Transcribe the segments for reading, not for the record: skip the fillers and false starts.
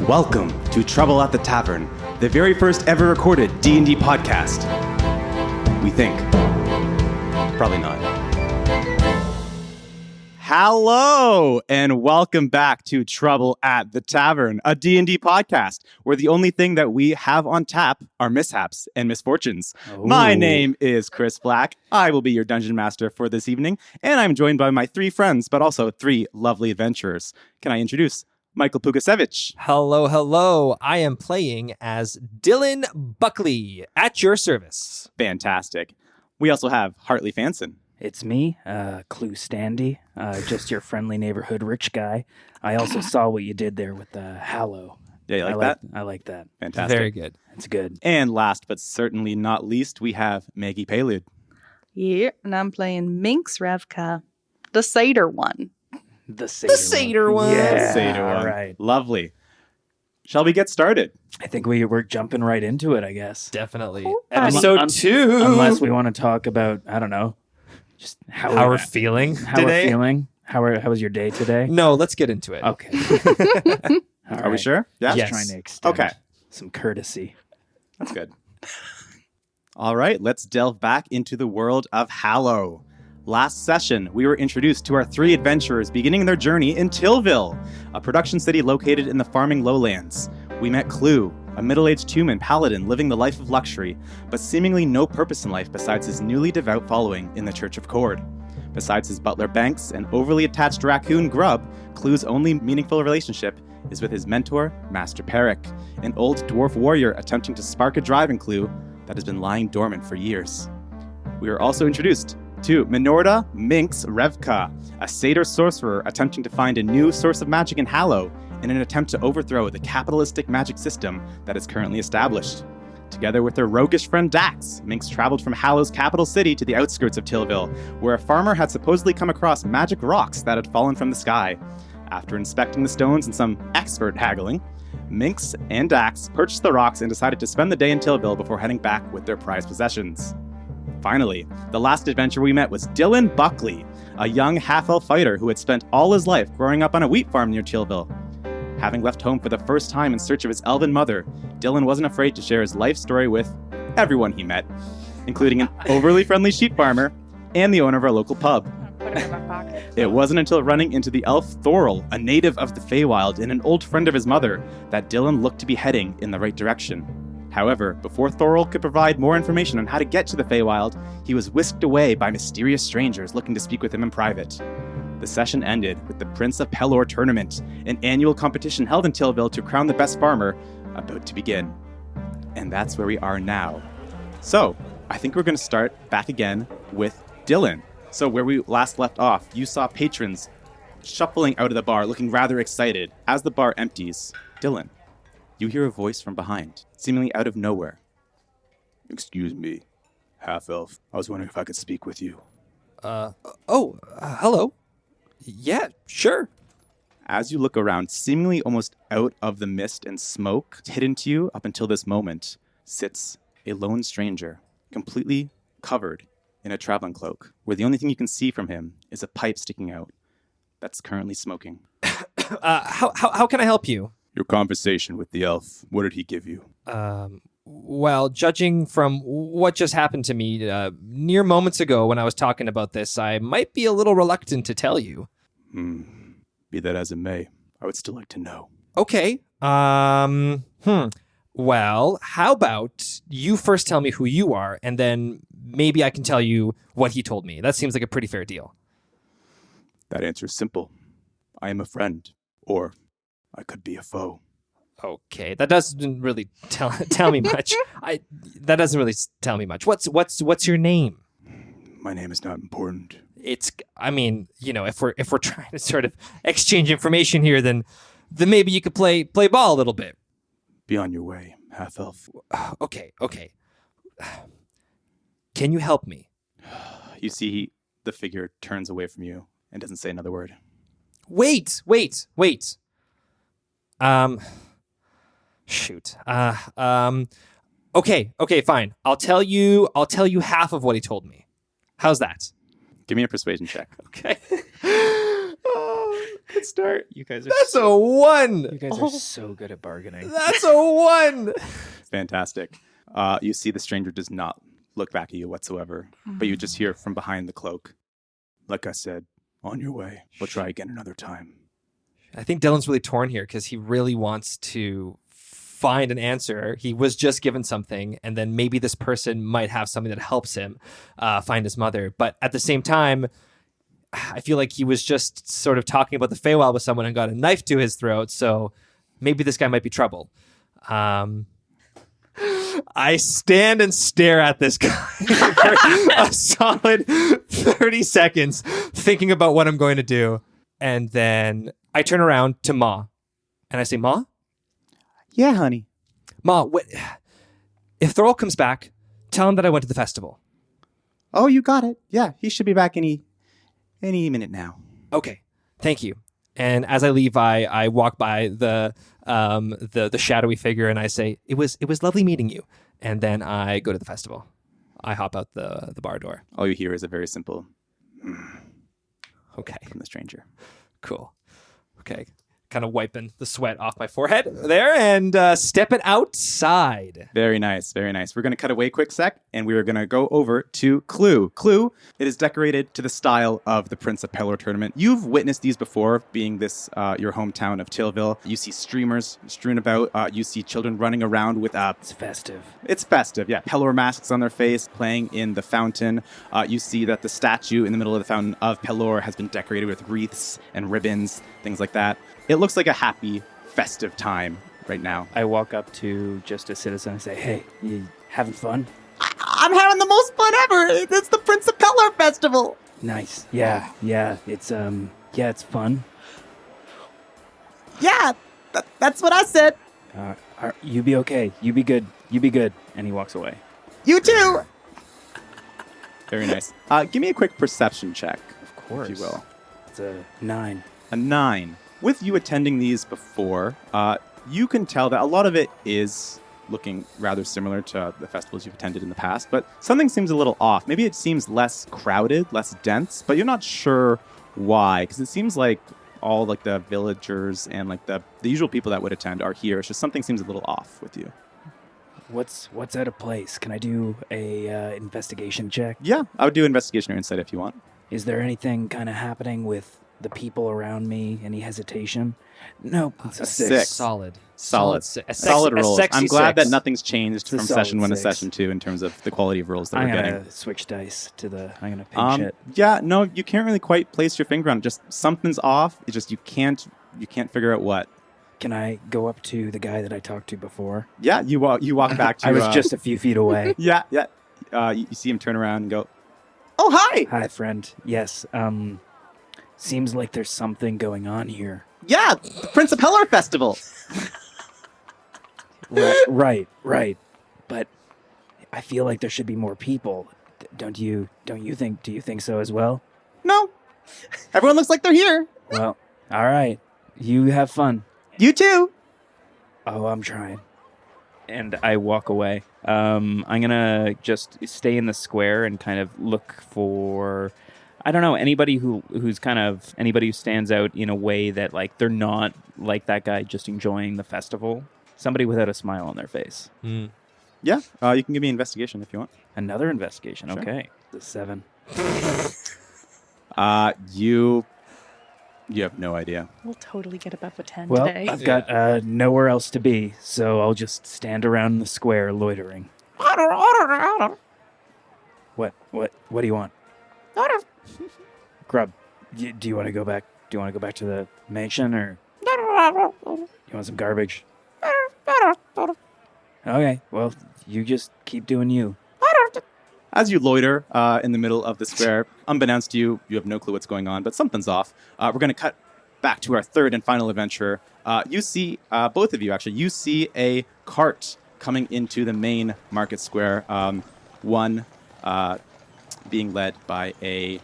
Welcome to Trouble at the Tavern, the very first ever recorded D&D podcast. We think. Probably not. Hello, and welcome back to Trouble at the Tavern, a D&D podcast, where the only thing that we have on tap are mishaps and misfortunes. Ooh. My name is Chris Black. I will be your dungeon master for this evening, and I'm joined by my three friends, but also three lovely adventurers. Can I introduce Michael Pugasevich? Hello, hello. I am playing as Dillon Buckley, at your service. Fantastic. We also have Hartley Fanson. It's me, Clue Standy, just your friendly neighborhood rich guy. I also saw what you did there with Hallow. Yeah, you like that? I like that. Fantastic. Very good. It's good. And last but certainly not least, we have Maggie Palude. Yeah, and I'm playing Minx Revka, the satyr one. The satyr one. Yeah, Satyr one. All right. Lovely. Shall we get started? I think we're jumping right into it, I guess. Definitely. Cool. Episode 2. Unless we want to talk about, I don't know, just how we're feeling How today. we're feeling. How was your day today? No, let's get into it. Okay. Are we sure? Yeah? Yes. Trying to extend Okay. some courtesy. That's good. All right, let's delve back into the world of Hallow. Last session, we were introduced to our three adventurers beginning their journey in Tillville, a production city located in the farming lowlands. We met Clue, a middle-aged human paladin living the life of luxury, but seemingly no purpose in life besides his newly devout following in the Church of Cord. Besides his butler Banks and overly attached raccoon Grub, Clue's only meaningful relationship is with his mentor, Master Peric, an old dwarf warrior attempting to spark a drive in Clue that has been lying dormant for years. We were also introduced to Minorda Minx Revka, a satyr sorcerer attempting to find a new source of magic in Hallow in an attempt to overthrow the capitalistic magic system that is currently established. Together with their roguish friend Dax, Minx traveled from Hallow's capital city to the outskirts of Tillville, where a farmer had supposedly come across magic rocks that had fallen from the sky. After inspecting the stones and some expert haggling, Minx and Dax purchased the rocks and decided to spend the day in Tillville before heading back with their prized possessions. Finally, the last adventure we met was Dillon Buckley, a young half-elf fighter who had spent all his life growing up on a wheat farm near Tillville. Having left home for the first time in search of his elven mother, Dillon wasn't afraid to share his life story with everyone he met, including an overly friendly sheep farmer and the owner of our local pub. Put it in my pocket. It wasn't until running into the elf Thorl, a native of the Feywild and an old friend of his mother, that Dillon looked to be heading in the right direction. However, before Thorl could provide more information on how to get to the Feywild, he was whisked away by mysterious strangers looking to speak with him in private. The session ended with the Prince of Pelor Tournament, an annual competition held in Tillville to crown the best farmer, about to begin. And that's where we are now. So, I think we're going to start back again with Dillon. So where we last left off, you saw patrons shuffling out of the bar, looking rather excited. As the bar empties, Dillon, you hear a voice from behind, seemingly out of nowhere. Excuse me, half-elf. I was wondering if I could speak with you. Hello. Yeah, sure. As you look around, seemingly almost out of the mist and smoke hidden to you up until this moment, sits a lone stranger, completely covered in a traveling cloak, where the only thing you can see from him is a pipe sticking out that's currently smoking. How can I help you? Your conversation with the elf, what did he give you? Well, judging from what just happened to me mere moments ago when I was talking about this, I might be a little reluctant to tell you. Be that as it may, I would still like to know. Okay. Well, how about you first tell me who you are, and then maybe I can tell you what he told me. That seems like a pretty fair deal. That answer is simple. I am a friend, or I could be a foe. Okay, that doesn't really tell me much. That doesn't really tell me much. What's your name? My name is not important. If we're trying to sort of exchange information here, then maybe you could play ball a little bit. Be on your way, half-elf. Okay. Can you help me? You see the figure turns away from you and doesn't say another word. Wait. Shoot. Okay, fine. I'll tell you half of what he told me. How's that? Give me a persuasion check. Okay. Good start. You guys are That's a 1. you guys are so good at bargaining. That's a 1. Fantastic. You see the stranger does not look back at you whatsoever, but you just hear from behind the cloak. Like I said, on your way. We'll try again another time. I think Dillon's really torn here because he really wants to find an answer. He was just given something, and then maybe this person might have something that helps him find his mother. But at the same time, I feel like he was just sort of talking about the Feywild with someone and got a knife to his throat. So maybe this guy might be trouble. I stand and stare at this guy for a solid 30 seconds, thinking about what I'm going to do. And then I turn around to Ma, and I say, Ma? Yeah, honey. Ma, if Thorol comes back, tell him that I went to the festival. Oh, you got it. Yeah, he should be back any minute now. Okay, thank you. And as I leave, I walk by the shadowy figure, and I say, it was lovely meeting you. And then I go to the festival. I hop out the bar door. All you hear is a very simple Okay, from the stranger. cool. Okay, kind of wiping the sweat off my forehead there and stepping outside. Very nice, very nice. We're going to cut away quick sec, and we are going to go over to Clue. Clue, it is decorated to the style of the Prince of Pelor Tournament. You've witnessed these before, being this your hometown of Tillville. You see streamers strewn about. You see children running around with... It's festive. It's festive, yeah. Pelor masks on their face, playing in the fountain. You see that the statue in the middle of the fountain of Pelor has been decorated with wreaths and ribbons, things like that. It looks like a happy, festive time right now. I walk up to just a citizen and say, "Hey, you having fun?" I'm having the most fun ever. It's the Prince of Pelor Festival. Nice. Yeah. It's it's fun. Yeah, that's what I said. You be okay. You be good. You be good. And he walks away. You too. Very nice. Give me a quick perception check, Of course. if you will. It's a 9. A 9. With you attending these before, you can tell that a lot of it is looking rather similar to the festivals you've attended in the past, but something seems a little off. Maybe it seems less crowded, less dense, but you're not sure why, because it seems like all like the villagers and like the usual people that would attend are here. It's just something seems a little off with you. What's out of place? Can I do a investigation check? Yeah, I would do investigation or insight if you want. Is there anything kind of happening with the people around me? Any hesitation? Nope. It's a 6. Solid. Solid A rolls. sexy I'm glad that 6. nothing's changed It's a from solid session 1 to 6. session 2 in terms of the quality of rolls that I'm we're getting. gonna switch dice to the. I'm gonna pinch it. Yeah, no, you can't really quite place your finger on it. Just something's off. It's just you can't figure out what. Can I go up to the guy that I talked to before? Yeah, you walk back to. I was just a few feet away. Yeah. You see him turn around and go, "Oh, hi! Hi, friend. Yes. Seems like there's something going on here. Yeah, the Prince of Pelor Festival." Right. But I feel like there should be more people. Don't you think? Do you think so as well? No, everyone looks like they're here. Well, all right. You have fun. You too. Oh, I'm trying. And I walk away. I'm gonna just stay in the square and kind of look for, I don't know, anybody who stands out in a way that like they're not like that guy just enjoying the festival. Somebody without a smile on their face. Yeah, you can give me an investigation if you want. Another investigation. Sure. Okay. The 7. You have no idea. We'll totally get above a 10 Well, today. I've got nowhere else to be, so I'll just stand around the square loitering. What do you want? Grub, do you want to go back? Do you want to go back to the mansion, or you want some garbage? Okay, well, you just keep doing you. As you loiter in the middle of the square, unbeknownst to you, you have no clue what's going on, but something's off. We're going to cut back to our third and final adventure. You see, both of you actually, you see a cart coming into the main market square. One being led by a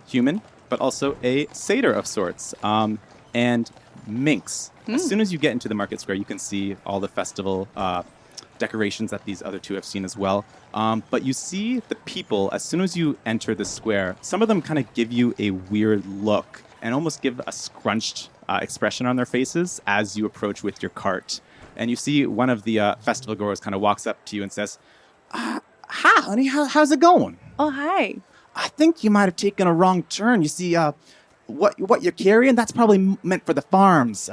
human, but also a satyr of sorts. And Minx. As soon as you get into the market square, you can see all the festival decorations that these other two have seen as well. But you see the people, as soon as you enter the square, some of them kind of give you a weird look and almost give a scrunched expression on their faces as you approach with your cart. And you see one of the festival goers kind of walks up to you and says, "Hi, honey. How's it going? Oh, hi. I think you might have taken a wrong turn. You see, what you're carrying, that's probably meant for the farms.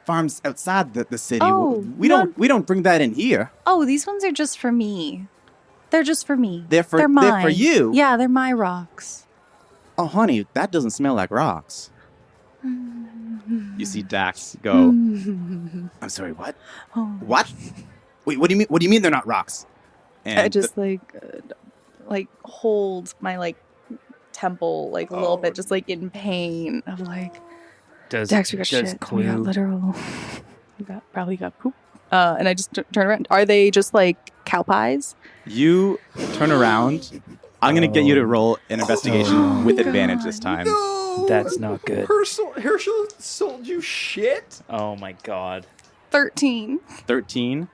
Farms outside the city. Oh, we don't bring that in here. Oh, these ones are just for me. They're just for me. They're mine. They're for you. Yeah, they're my rocks. Oh, honey, that doesn't smell like rocks." You see Dax go, "I'm sorry, what? Oh. What? Wait, what do you mean? What do you mean they're not rocks?" And I just hold my temple a little bit, just in pain of Dax, we got shit. We got literal. Probably got poop. And I just turn around. Are they just cow pies? You turn around. I'm going to get you to roll an investigation with advantage this time. No! That's not good. Herschel sold you shit? Oh my god. 13. 13.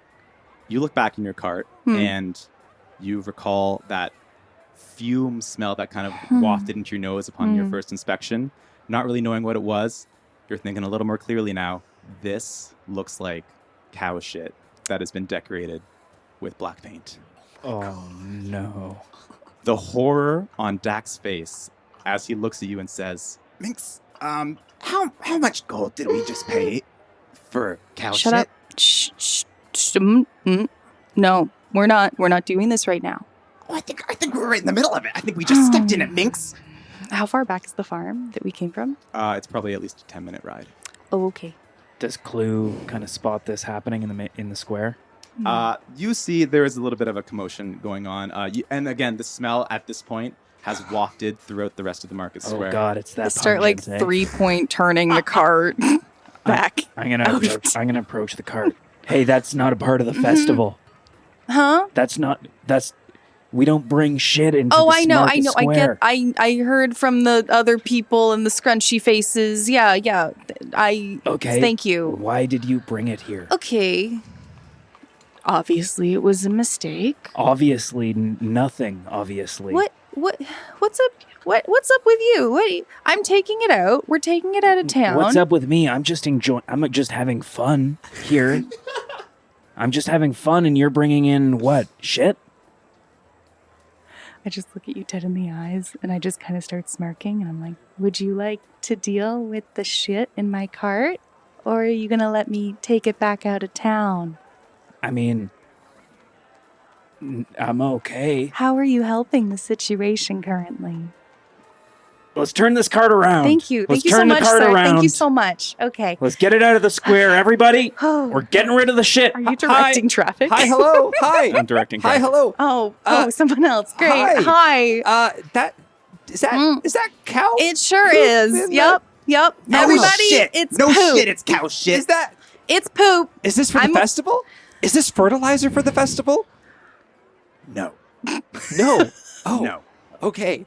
You look back in your cart and you recall that fume smell that kind of wafted into your nose upon your first inspection. Not really knowing what it was, you're thinking a little more clearly now. This looks like cow shit that has been decorated with black paint. Oh no. The horror on Dak's face as he looks at you and says, "Minx, how much gold did we just pay for cow shit?" Shut up. Shh. No, we're not doing this right now. Oh, I think we're right in the middle of it. I think we just stepped in it, Minx. How far back is the farm that we came from? It's probably at least a 10-minute ride. Oh, okay. Does Clue kind of spot this happening in the square? You see there is a little bit of a commotion going on. And again, the smell at this point has wafted throughout the rest of the market square. Oh god, it's that. Start pungent, eh? 3-point turning the cart back. I'm gonna approach the cart. Hey, that's not a part of the festival. Huh? We don't bring shit into Oh, the I know. square. I heard from the other people and the scrunchy faces. Yeah. Okay. Thank you. Why did you bring it here? Okay. Obviously, it was a mistake. Obviously, nothing. Obviously. What's up? What's up with you? I'm taking it out. We're taking it out of town. What's up with me? I'm just having fun here. I'm just having fun, and you're bringing in what? Shit? I just look at you dead in the eyes, and I just kind of start smirking, and I'm like, would you like to deal with the shit in my cart? Or are you going to let me take it back out of town? I mean, I'm okay. How are you helping the situation currently? Let's turn this cart around. Thank you. Let's Thank you so turn the much, cart sir. around. Thank you so much. Okay. Let's get it out of the square, everybody. Oh. We're getting rid of the shit. Are you directing traffic? Hi, hello. Hi. I'm directing. Hi, hello. Oh, someone else. Great. Hi. Hi. Is that cow? It sure poop is. in Yep. No Everybody, shit. it's no poop. shit. It's cow shit. It's poop. Is this for the festival? Is this fertilizer for the festival? No. No. Oh. No. Okay.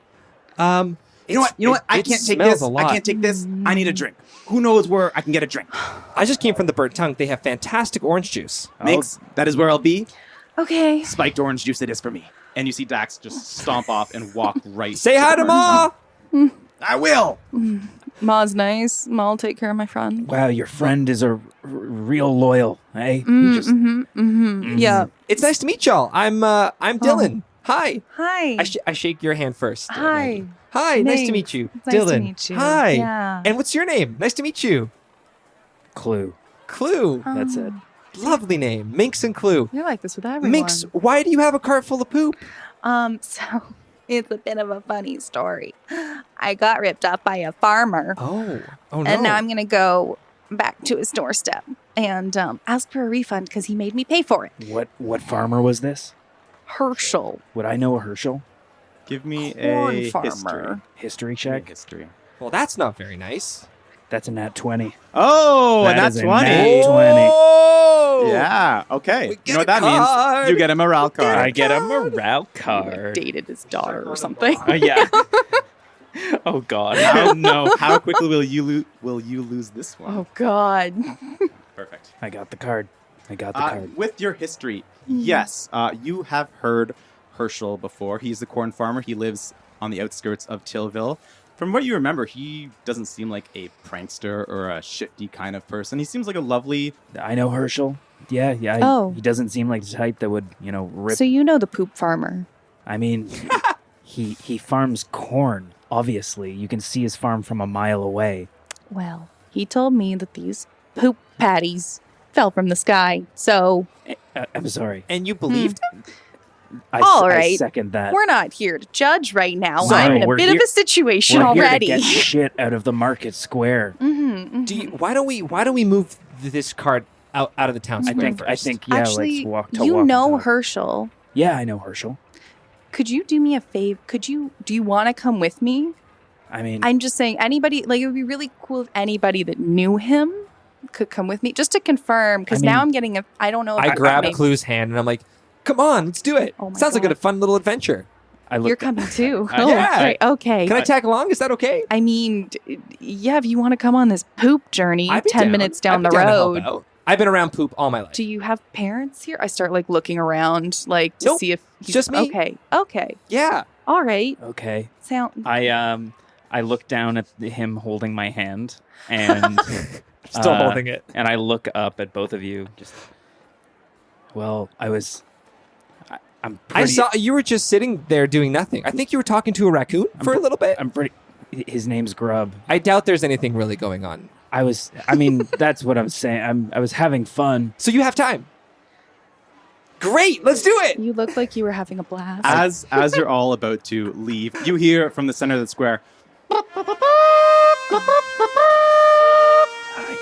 You know what? I can't take this. A lot. I can't take this. I need a drink. Who knows where I can get a drink? I just came from the Burnt Tongue. They have fantastic orange juice. Minx, that is where I'll be. Okay. Spiked orange juice it is for me. And you see Dax just stomp off and walk right. Say hi to Ma. I will. Ma's nice. Ma'll take care of my friend. Wow, your friend is a real loyal, eh? Yeah. It's nice to meet y'all. I'm Dillon. Hi. Hi. I shake your hand first. Hi. Maggie. Hi. Nice to meet you, It's nice to Dillon. meet you. Hi. Yeah. And what's your name? Nice to meet you. Clue. Clue. That's it. Lovely name. Minx and Clue. You're like this with everyone. Minx, why do you have a cart full of poop? So it's a bit of a funny story. I got ripped off by a farmer. Oh no. And now I'm going to go back to his doorstep and ask for a refund because he made me pay for it. What farmer was this? Herschel. Would I know a Herschel? Give me Corn a farmer. History Give me a check? history. Well, that's not very nice. That's a nat 20. Oh, That and that's is a 20. nat 20. Oh! Yeah. Okay. We You get know what a that card. means? You get a morale card. I get a morale card. Dated his daughter or something. Yeah. Oh God. How quickly will you lose this one? Oh, God. Perfect. I got the card. card. With your history, yes, you have heard Herschel before. He's the corn farmer. He lives on the outskirts of Tillville. From what you remember, he doesn't seem like a prankster or a shifty kind of person. He seems like a lovely... I know Herschel. Yeah. Oh. He doesn't seem like the type that would, rip. So you know the poop farmer. I mean, he farms corn, obviously. You can see his farm from a mile away. Well, he told me that these poop patties fell from the sky, so... I'm sorry. And you believed? All right. I second that. We're not here to judge right now. Sorry, I'm in a we're bit here- of a situation We're already. here to get shit out of the market square. Why don't we move this cart out of the town square I first? think, Actually, let's walk you know and talk. Herschel. Yeah, I know Herschel. Could you do me a favor? Do you want to come with me? I mean, I'm just saying, anybody, like, it would be really cool if anybody that knew him could come with me, just to confirm, because now I'm getting I don't know if I grab maybe- Clue's hand and I'm like, come on, let's do it. Oh my Sounds like God. a fun little adventure. You're coming too. Yeah. Right, okay. Can I tag along? Is that okay? I mean, yeah, if you want to come on this poop journey, I'd be 10 down. minutes down I'd the be down to help road. out. I've been around poop all my life. Do you have parents here? I start like looking around, like to Nope. see if It's just me. Okay. Yeah. All right. okay. Sound. I look down at him holding my hand, and Still holding it. and I look up at both of you. I'm I pretty, saw you were just sitting there doing nothing. I think you were talking to a raccoon for a little bit. I'm pretty. His name's Grub. I doubt there's anything really going on. That's what I'm saying. I was having fun. So you have time. Great, let's do it. You look like you were having a blast. As you're all about to leave, you hear from the center of the square,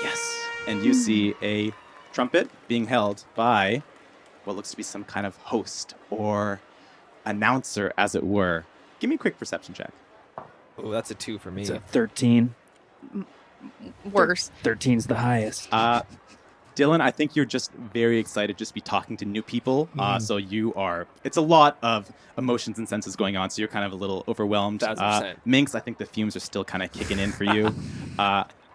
Yes. and you see a trumpet being held by what looks to be some kind of host or announcer, as it were. Give me a quick perception check. Oh, that's a 2 for me. It's a 13. Worse. 13's the highest. Dillon, I think you're just very excited just to be talking to new people. So it's a lot of emotions and senses going on, so you're kind of a little overwhelmed. 1000%. Minx, I think the fumes are still kind of kicking in for you.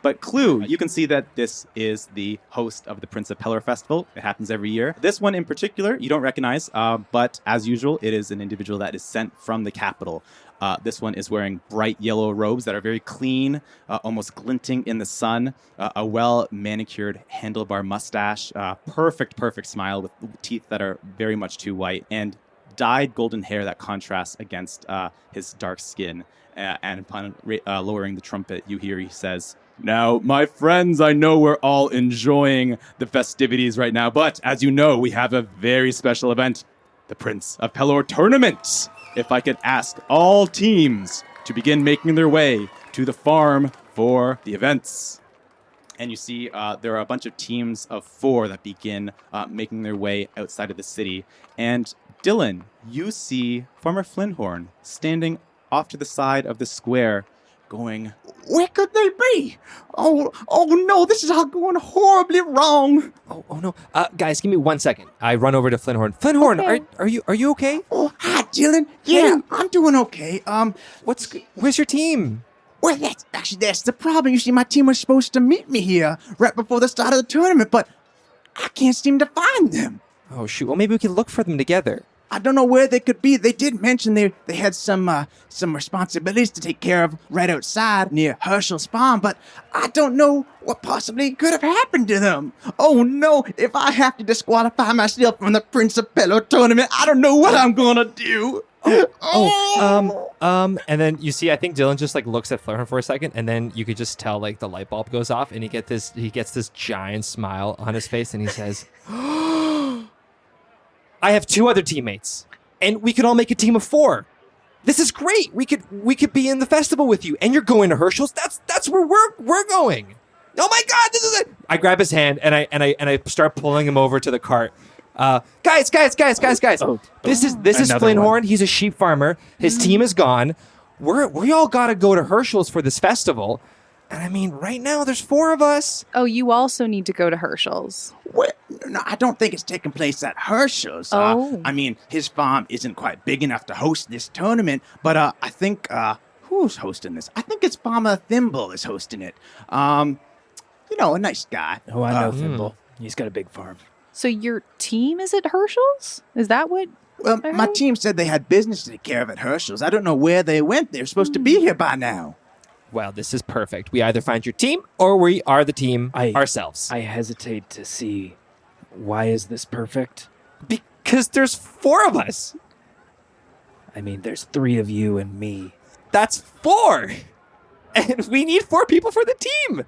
But Clue, you can see that this is the host of the Prince of Pelor Festival. It happens every year. This one in particular, you don't recognize, but as usual, it is an individual that is sent from the capital. This one is wearing bright yellow robes that are very clean, almost glinting in the sun, a well-manicured handlebar mustache, perfect smile with teeth that are very much too white, and dyed golden hair that contrasts against his dark skin. And upon lowering the trumpet, you hear he says, "Now, my friends, I know we're all enjoying the festivities right now, but as you know, we have a very special event, the Prince of Pelor Tournament. If I could ask all teams to begin making their way to the farm for the events." And you see there are a bunch of teams of 4 that begin making their way outside of the city. And Dillon, you see Farmer Flinthorn standing off to the side of the square going, Where could they be? Oh no, this is all going horribly wrong. Oh no. Guys, give me 1 second. I run over to Flinthorn. Flinthorn, Okay. are you okay? Oh, hi, Dillon. Yeah, I'm doing okay. Where's your team? Well, that's the problem. You see, my team was supposed to meet me here right before the start of the tournament, but I can't seem to find them. Oh shoot. Well, maybe we can look for them together. I don't know where they could be. They did mention they had some responsibilities to take care of right outside near Herschel's farm, but I don't know what possibly could have happened to them. Oh no, if I have to disqualify myself from the Prince of Pelor Tournament, I don't know what I'm gonna do. And then you see, I think Dillon just like looks at Flinthorn for a second, and then you could just tell like the light bulb goes off, and he gets this giant smile on his face, and he says, I have 2 other teammates, and we could all make a team of 4. This is great. We could be in the festival with you, and you're going to Herschel's. That's where we're going. Oh my God, this is it! I grab his hand and I start pulling him over to the cart. Guys! This is Another Flinthorn. one. He's a sheep farmer. His team is gone. We all got to go to Herschel's for this festival. And I mean, right now there's 4 of us. Oh, you also need to go to Herschel's. Well, no, I don't think it's taking place at Herschel's. Oh. I mean, his farm isn't quite big enough to host this tournament, but I think, who's hosting this? I think it's Farmer Thimble is hosting it. A nice guy. Oh, I know Thimble. He's got a big farm. So your team is at Herschel's? Is that what? Well, my team said they had business to take care of at Herschel's. I don't know where they went. They were supposed to be here by now. Well, this is perfect. We either find your team or we are the team ourselves. I hesitate to see. Why is this perfect? Because there's 4 of us. I mean, there's 3 of you and me. That's 4. And we need 4 people for the team.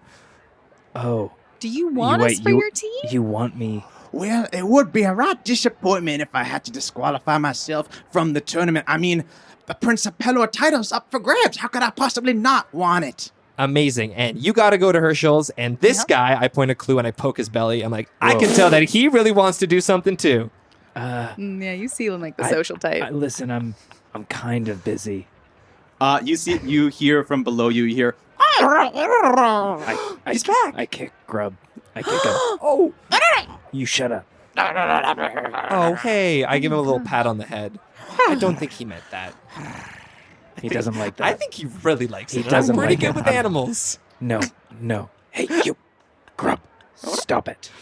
Oh. Do you want us for your team? You want me? Well, it would be a right disappointment if I had to disqualify myself from the tournament. I mean, the Prince of Pelor title's up for grabs. How could I possibly not want it? Amazing. And you got to go to Herschel's. And this guy, I point a clue and I poke his belly. I'm like, I can tell that he really wants to do something too. Yeah, you seem like the social type. Listen, I'm kind of busy. You hear from below you hear, He's back. I kick Grub. I kick him. Oh. You shut up. Oh, hey. I give him a little pat on the head. I don't think he meant that. He doesn't like that. I think he really likes it. He doesn't I'm pretty like good it. with animals. No. Hey, you. Grub. Stop it.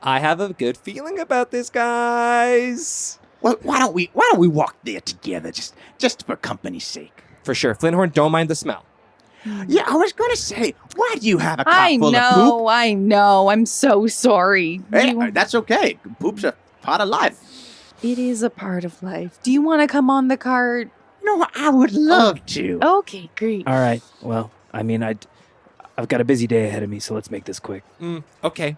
I have a good feeling about this, guys. Well, why don't we walk there together, just for company's sake? For sure. Flinthorn, don't mind the smell. Yeah, I was gonna say, why do you have a cup full of poop? I know. I'm so sorry. Hey, that's okay. Poop's a part of life. It is a part of life. Do you want to come on the cart? No, I would love to. Okay, great. All right. Well, I mean, I've got a busy day ahead of me, so let's make this quick. Okay.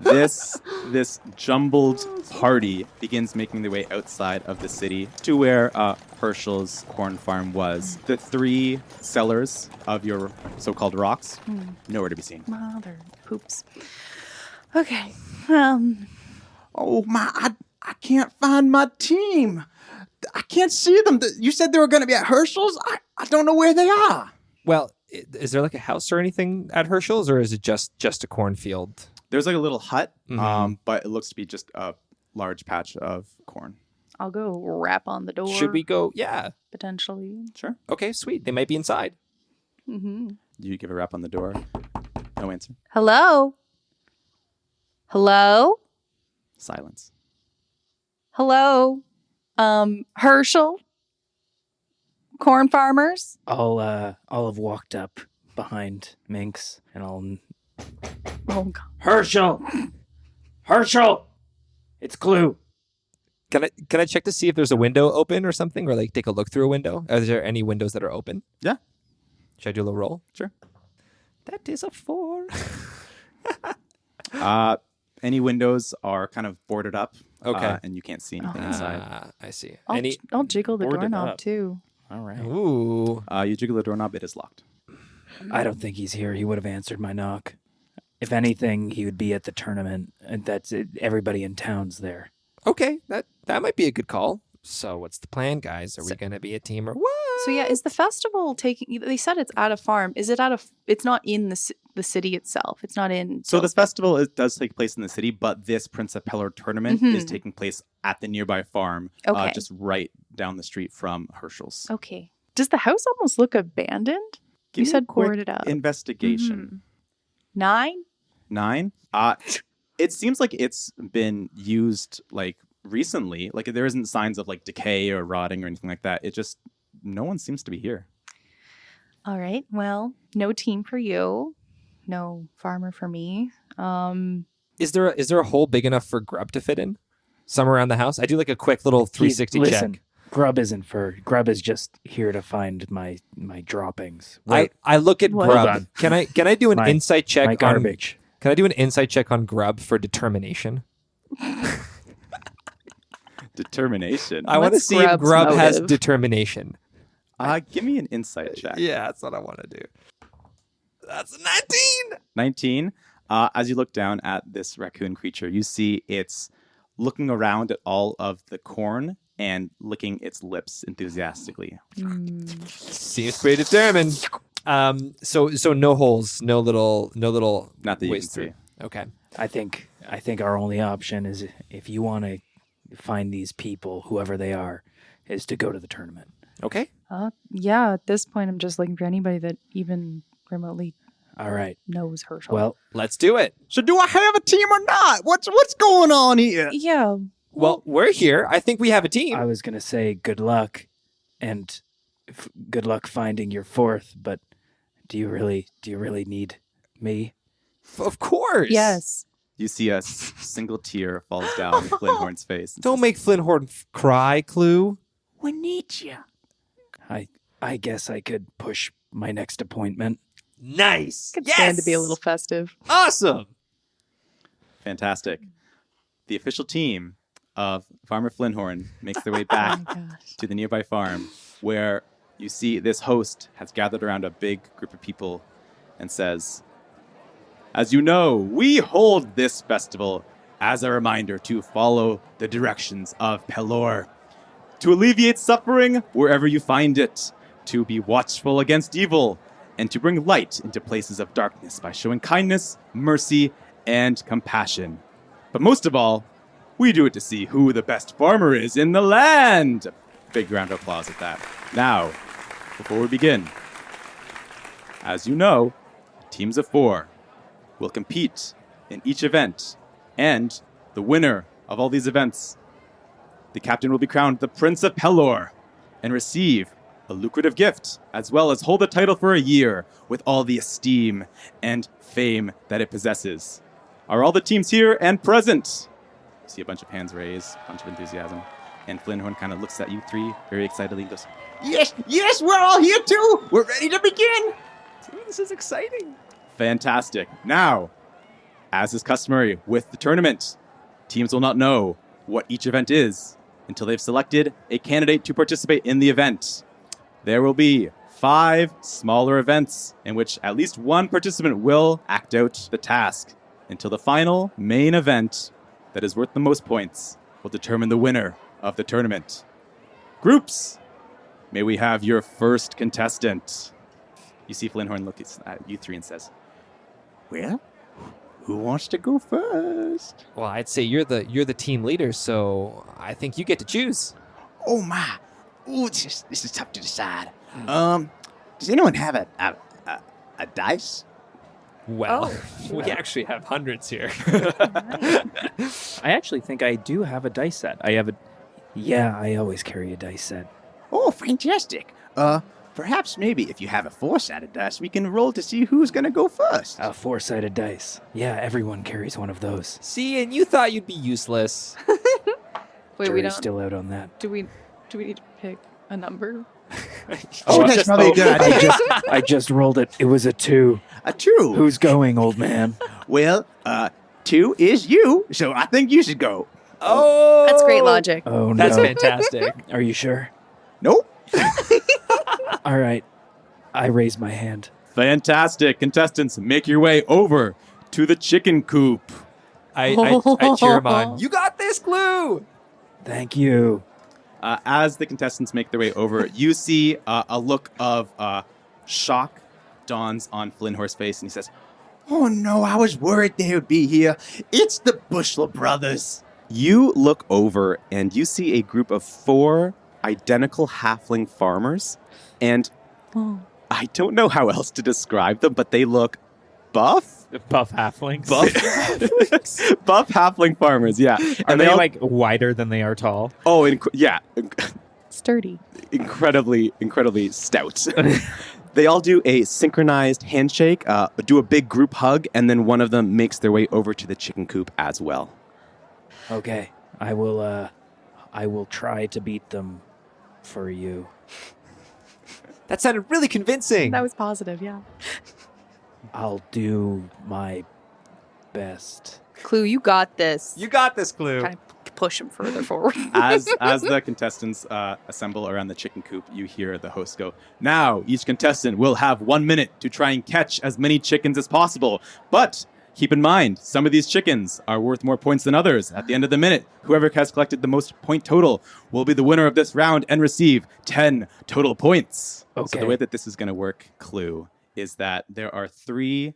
This jumbled party begins making their way outside of the city to where Herschel's corn farm was. The 3 sellers of your so-called rocks, nowhere to be seen. Mother poops. Okay. Oh my! I can't find my team. I can't see them. You said they were going to be at Herschel's. I don't know where they are. Well, is there like a house or anything at Herschel's, or is it just a cornfield? There's like a little hut, but it looks to be just a large patch of corn. I'll go rap on the door. Should we go? Yeah. Potentially. Sure. Okay, sweet. They might be inside. Mm-hmm. You give a rap on the door. No answer. Hello? Hello? Silence. Hello? Herschel? Corn farmers? I'll have walked up behind Minx and I'll. Oh, God. Herschel, it's Clue. Can I check to see if there's a window open or something, or like take a look through a window? Are there any windows that are open? Yeah. Should I do a little roll? Sure. That is a 4. Any windows are kind of boarded up. Okay. And you can't see anything inside. I see. I'll jiggle the Boarded doorknob, up. too. All right. Ooh. You jiggle the doorknob, it is locked. I don't think he's here. He would have answered my knock. If anything, he would be at the tournament. And that's it. Everybody in town's there. Okay, that might be a good call. So what's the plan, guys? Are we going to be a team or what? So yeah, is the festival taking? They said it's at a farm. Is it at a? It's not in the city itself. It's not in. So this festival does take place in the city, but this Prince of Pelor Tournament is taking place at the nearby farm, just right down the street from Herschel's. Okay. Does the house almost look abandoned? Give You me said a quick boarded up. Investigation. 9? 9. It seems like it's been used like recently. Like there isn't signs of like decay or rotting or anything like that. It just no one seems to be here. All right. Well, no team for you. No farmer for me. Is there a hole big enough for Grub to fit in? Somewhere around the house? I do like a quick little 360 Listen, check. Grub is just here to find my droppings. I look at What? Grub. Hold on. Can I do an insight check My on garbage. Can I do an insight check on Grub for determination? Determination. I want to What's see if Grub's Grub has motive? determination. Give me an insight check. Yeah, that's what I want to do. That's 19. 19. As you look down at this raccoon creature, you see it's looking around at all of the corn and licking its lips enthusiastically. Seems pretty determined. So no holes, no little Not that you ways can see. through. Okay. I think our only option is, if you want to find these people, whoever they are, is to go to the tournament. Okay. Yeah. At this point, I'm just looking for anybody that even remotely All right. knows Herschel. Well, Let's do it. So do I have a team or not? What's going on here? yeah. Well, we're here. I think we have a team. I was going to say good luck, and good luck finding your fourth, but do you really need me? Of course. Yes. You see a single tear falls down Flinthorn's face. and Don't says, make Flinthorn cry, Clue. We need you. I guess I could push my next appointment. Nice. Could stand to be a little festive. Awesome. Fantastic. The official team of Farmer Flinthorn makes their way Oh back my gosh. to the nearby farm, where you see this host has gathered around a big group of people and says, "As you know, we hold this festival as a reminder to follow the directions of Pelor, to alleviate suffering wherever you find it, to be watchful against evil, and to bring light into places of darkness by showing kindness, mercy, and compassion. But most of all, we do it to see who the best farmer is in the land." Big round of applause at that. Now, before we begin, as you know, teams of 4 will compete in each event, and the winner of all these events, the captain will be crowned the Prince of Pelor and receive a lucrative gift, as well as hold the title for a year with all the esteem and fame that it possesses. Are all the teams here and present? You see a bunch of hands raised, a bunch of enthusiasm, and Flinthorn kind of looks at you three very excitedly and goes, Yes, we're all here too. We're ready to begin. This is exciting. "Fantastic. Now, as is customary with the tournament, teams will not know what each event is until they've selected a candidate to participate in the event. There will be 5 smaller events in which at least one participant will act out the task until the final main event that is worth the most points will determine the winner of the tournament. Groups, may we have your first contestant?" You see Flinthorn look at you three and says, Well, who wants to go first? Well, I'd say you're the team leader, so I think you get to choose. Oh my! Ooh, this is tough to decide. Does anyone have a dice? Well, we actually have hundreds here. I actually think I do have a dice set. I always carry a dice set. Oh, fantastic! Perhaps maybe if you have a 4-sided dice, we can roll to see who's gonna go first. A 4-sided dice. Yeah, everyone carries one of those. See, and you thought you'd be useless. Wait, we Jury's don't. still out on that. Do we need to pick a number? That's probably a good idea. I just rolled it. It was a 2. A 2. Who's going, old man? Well, 2 is you, so I think you should go. Oh, That's great logic. Oh, no. That's fantastic. Are you sure? Nope. All right. I raise my hand. "Fantastic. Contestants, make your way over to the chicken coop." I cheer him on. You got this, Clue. Thank you. As the contestants make their way over, you see a look of shock dawns on Flinthorn's face, and he says, Oh no, I was worried they would be here. It's the Bushel brothers. You look over and you see a group of 4 identical halfling farmers, and I don't know how else to describe them, but they look buff. Buff halflings. Buff halfling farmers, yeah. Are And they all, like wider than they are tall? oh, yeah, Sturdy. incredibly stout. They all do a synchronized handshake, do a big group hug, and then one of them makes their way over to the chicken coop as well. Okay. I will try to beat them for you. That sounded really convincing. That was positive, yeah. I'll do my best. Clue, you got this. You got this, Clue. Kind of push him further forward. As the contestants assemble around the chicken coop, you hear the host go, "Now, each contestant will have 1 minute to try and catch as many chickens as possible. But keep in mind, some of these chickens are worth more points than others. At the end of the minute, whoever has collected the most point total will be the winner of this round and receive 10 total points." So Okay. the way that this is going to work, Clue, is that there are 3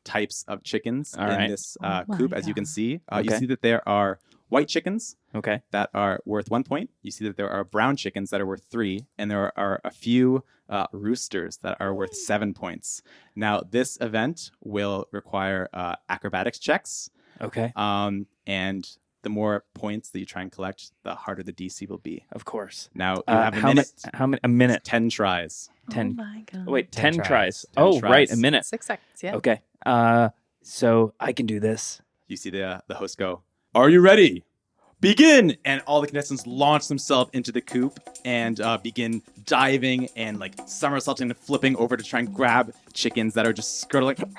types of chickens All in right. this Oh my coop, as you can God. see. You Okay. see that there are white chickens Okay. that are worth 1 point. You see that there are brown chickens that are worth 3, and there are a few roosters that are worth 7 points. Now, this event will require acrobatics checks, Okay. and the more points that you try and collect, the harder the DC will be. Of course. Now you have a minute. How many? A minute. 10 tries. 10. Oh my god. Wait, 10 tries. 10 Oh, tries. right, a minute. 6 seconds. Yeah. Okay. So I can do this. You see the host go, "Are you ready? Begin!" And all the contestants launch themselves into the coop and begin diving and like somersaulting and flipping over to try and grab chickens that are just skirting.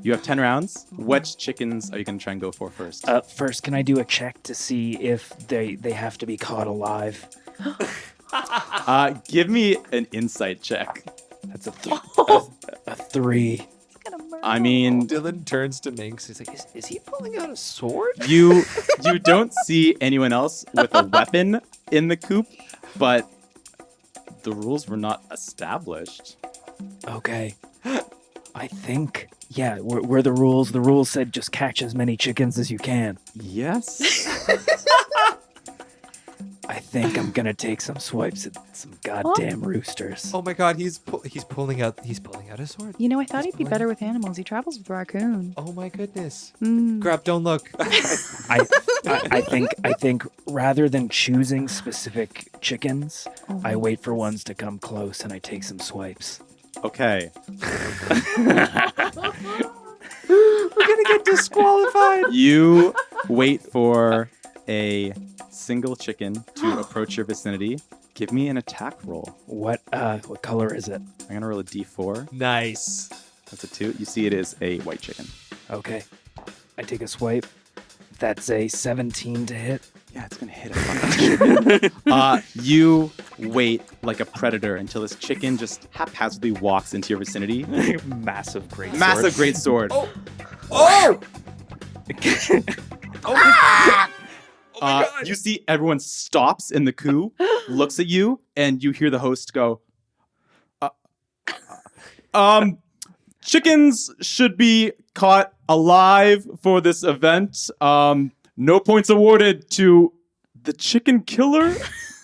You have 10 rounds. Which chickens are you going to try and go for first? First, can I do a check to see if they have to be caught alive? Give me an insight check. That's a 3. I mean, Dillon turns to Minx. He's like, is he pulling out a sword? you don't see anyone else with a weapon in the coop, but the rules were not established. Okay. I think, yeah, were the rules. The rules said just catch as many chickens as you can. Yes. I think I'm gonna take some swipes at some goddamn roosters. Oh my god, he's pulling out a sword. You know, I thought he'd be better with animals. He travels with raccoon. Oh my goodness. Mm. Grab, don't look. I think rather than choosing specific chickens, I wait for ones to come close and I take some swipes. Okay. We're gonna get disqualified. You wait for a single chicken to approach your vicinity. Give me an attack roll. What color is it? I'm going to roll a d4. Nice. That's a 2. You see it is a white chicken. Okay. I take a swipe. That's a 17 to hit. Yeah, it's going to hit a fucking chicken. You wait like a predator until this chicken just haphazardly walks into your vicinity. Massive great Massive great sword. Oh! Oh my god. You see everyone stops in the coup, looks at you, and you hear the host go, chickens should be caught alive for this event. No points awarded to the chicken killer.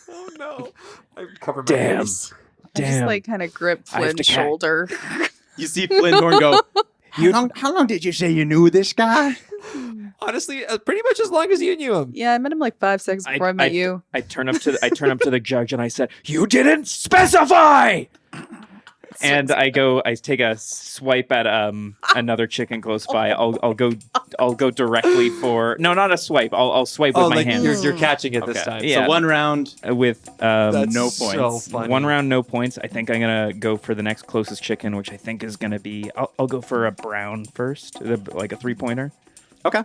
Oh no. I cover my Damn. face. I just like kind of grip I have Flynn's to shoulder. You see Flinthorn go, How long did you say you knew this guy? Honestly, pretty much as long as you knew him. Yeah, I met him like 5 seconds before I met you. I turn up to the judge and I said, "You didn't specify." And I take a swipe at another chicken close by. I'll go directly for not a swipe. I'll swipe with my hand. You're catching it this time. Yeah. So 1 round With That's no so points. funny. 1 round, no points. I think I'm gonna go for the next closest chicken, which I think is gonna be. I'll go for a brown first, like a 3-pointer. Okay.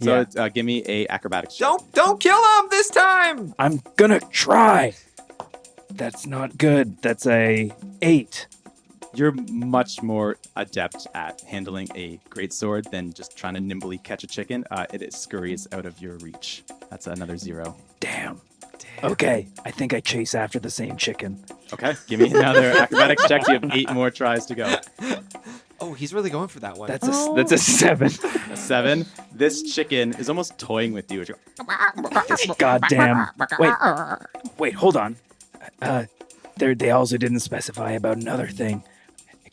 So Yeah. it's, give me a acrobatics check. Don't kill him this time. I'm gonna try. That's not good. That's a 8. You're much more adept at handling a greatsword than just trying to nimbly catch a chicken. It scurries out of your reach. That's another 0. Damn. Okay, I think I chase after the same chicken. Okay, give me another acrobatics check. You have 8 more tries to go. Oh, he's really going for that one. That's a 7. A 7. This chicken is almost toying with you. This goddamn. Wait, hold on. They also didn't specify about another thing.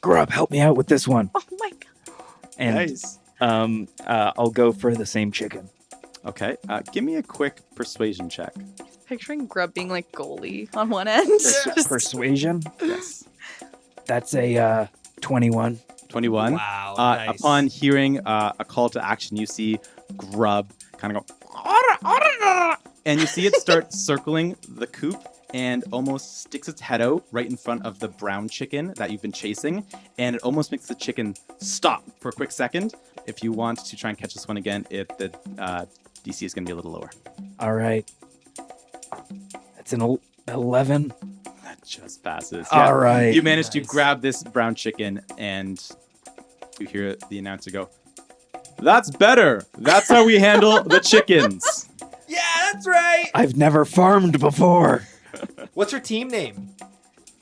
Grub, help me out with this one. Oh my god. And Nice. I'll go for the same chicken. Okay, give me a quick persuasion check. Picturing Grub being like goalie on one end. Just- Persuasion. Yes. That's a 21. 21. Wow, nice. Upon hearing a call to action, you see Grub kind of go, and you see it start circling the coop and almost sticks its head out right in front of the brown chicken that you've been chasing, and it almost makes the chicken stop for a quick second. If you want to try and catch this one again, the DC is going to be a little lower. All right. That's an 11. That just passes. All right. You manage to Nice. grab this brown chicken, and you hear the announcer go, "That's better. That's how we handle the chickens." Yeah, that's right. I've never farmed before. What's your team name?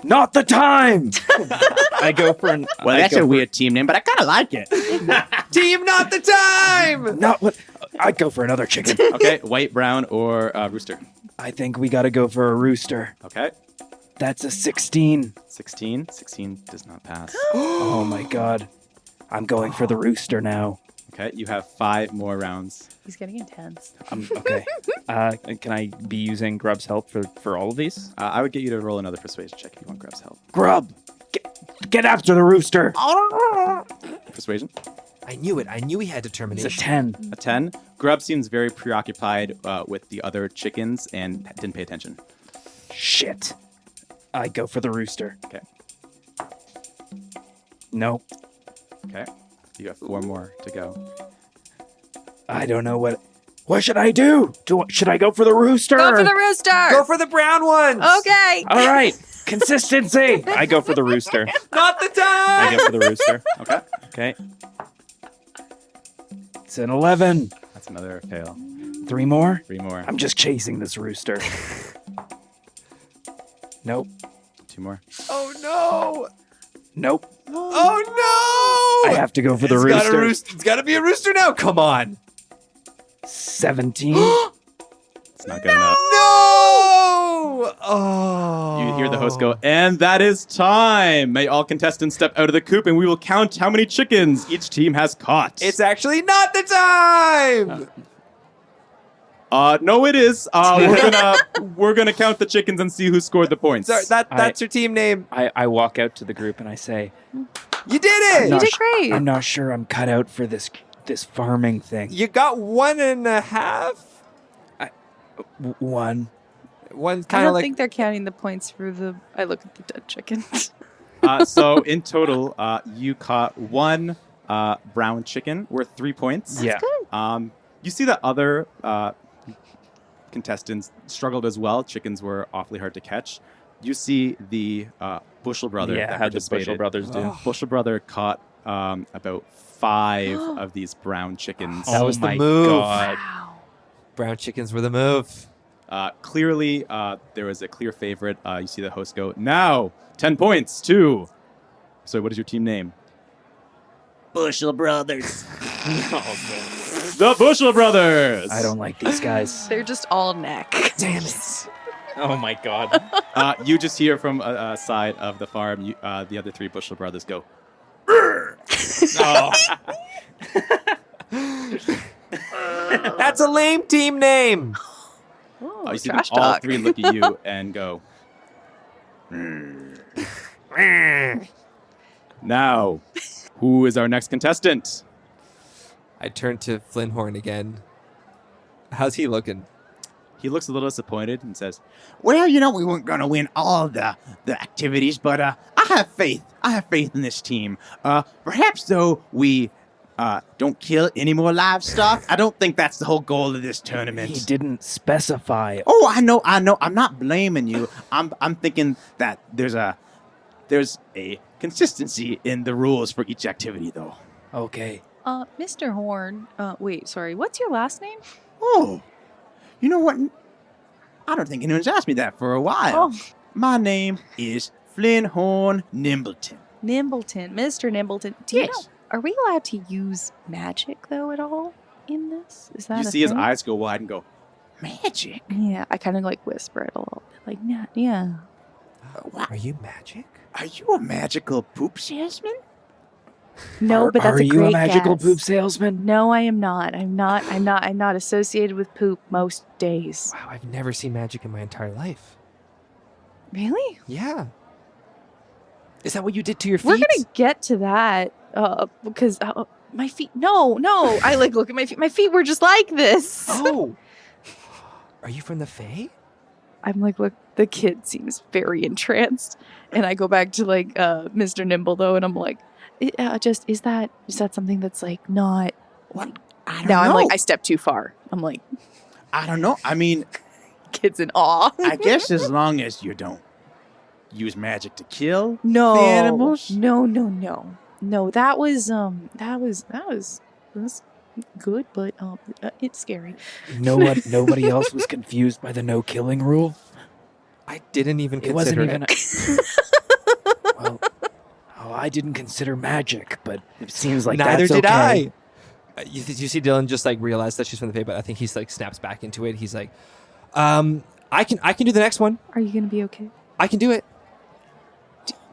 Not the time. I go for an. Well, I that's go a for- weird team name, but I kind of like it. Team Not the Time. Not what. I'd go for another chicken. Okay, white, brown, or rooster. I think we got to go for a rooster. Okay, That's a 16. 16. 16 does not pass. Oh my god. I'm going for the rooster now. Okay, you have 5 more rounds. He's getting intense. Okay. Can I be using Grub's help for all of these? I would get you to roll another persuasion check if you want Grub's help. Grub, get after the rooster. Persuasion? I knew it. I knew he had It's determination. a 10. A 10. Grub seems very preoccupied with the other chickens and didn't pay attention. Shit. I go for the rooster. Okay. Nope. Okay. You have 4 more to go. I don't know what should I do? Should I go for the rooster? Go for the rooster. Go for the brown ones. Okay. All right. Consistency. I go for the rooster. Not the I time. go for the rooster. Okay. Okay. It's an 11. That's another fail. 3 more? 3 more. I'm just chasing this rooster. Nope. 2 more. Oh no. Nope. Oh no. I have to go for the It's gotta rooster. It's got to be a rooster now. Come on. 17. It's not good enough. No. Oh. You hear the host go, and that is time. May all contestants step out of the coop, and we will count how many chickens each team has caught. It's actually not the time. No, it is. We're gonna count the chickens and see who scored the points. Sorry, that's your team name. I walk out to the group and I say, You did it. You did great. I'm not sure I'm cut out for this farming thing. You got 1.5. One. One I kind don't of like. think they're counting the points for the. I look at the dead chickens. So in total, you caught 1 brown chicken worth 3 points. Yeah. You see that other contestants struggled as well. Chickens were awfully hard to catch. You see the Bushel brother. Yeah, that how the participated. Bushel brothers do. Bushel brother caught about 5 of these brown chickens. That was the my move. God. Wow. Brown chickens were the move. Clearly, there was a clear favorite. You see the host go, now 10 points to. So what is your team name? Bushel Brothers. The Bushel Brothers. I don't like these guys. They're just all neck. Damn it. Oh my God. You just hear from a side of the farm. The other 3 Bushel Brothers go. Oh. That's a lame team name. Oh, You see them trash all talk. 3 look at you and go. Now, who is our next contestant? I turn to Flinthorn again. How's he looking? He looks a little disappointed and says, Well, we weren't going to win all the activities, but I have faith. I have faith in this team. Perhaps, though, we don't kill any more livestock. I don't think that's the whole goal of this tournament. He didn't specify. Oh, I know. I'm not blaming you. I'm thinking that there's a consistency in the rules for each activity, though. Okay. Mr. Horn. Wait, sorry. What's your last name? Oh, you know what? I don't think anyone's asked me that for a while. Oh. My name is Flinthorn Nimbleton. Nimbleton. Mr. Nimbleton. Do you Yes. know? Are we allowed to use magic though at all in this? Is that you a see his thing? eyes go wide and go, Magic? Yeah, I kind of like whisper it a little bit. Like, yeah. Are you magic? Are you a magical poop salesman? No, but that's Are a you great a magical guess. poop salesman? No, I am not. I'm not associated with poop most days. Wow, I've never seen magic in my entire life. Really? Yeah. Is that what you did to your feet? We're gonna get to that because my feet. No. I look at my feet. My feet were just like this. Oh. Are you from the Fae? I'm like, look, the kid seems very entranced, and I go back to like Mr. Nimble though, and I'm like, is that something that's like not? What? I don't Now know. I'm like, I stepped too far. I'm like, I don't know. I mean, kid's in awe. I guess as long as you don't use magic to kill No, the animals. No. That was good, but it's scary. Nobody else was confused by the no killing rule. I didn't even It consider wasn't even. Well, I didn't consider magic, but it seems like Neither that's did okay. I. You see Dillon just like realize that she's from the Fae, but I think he's like snaps back into it. He's like, I can do the next one. Are you gonna be okay? I can do it.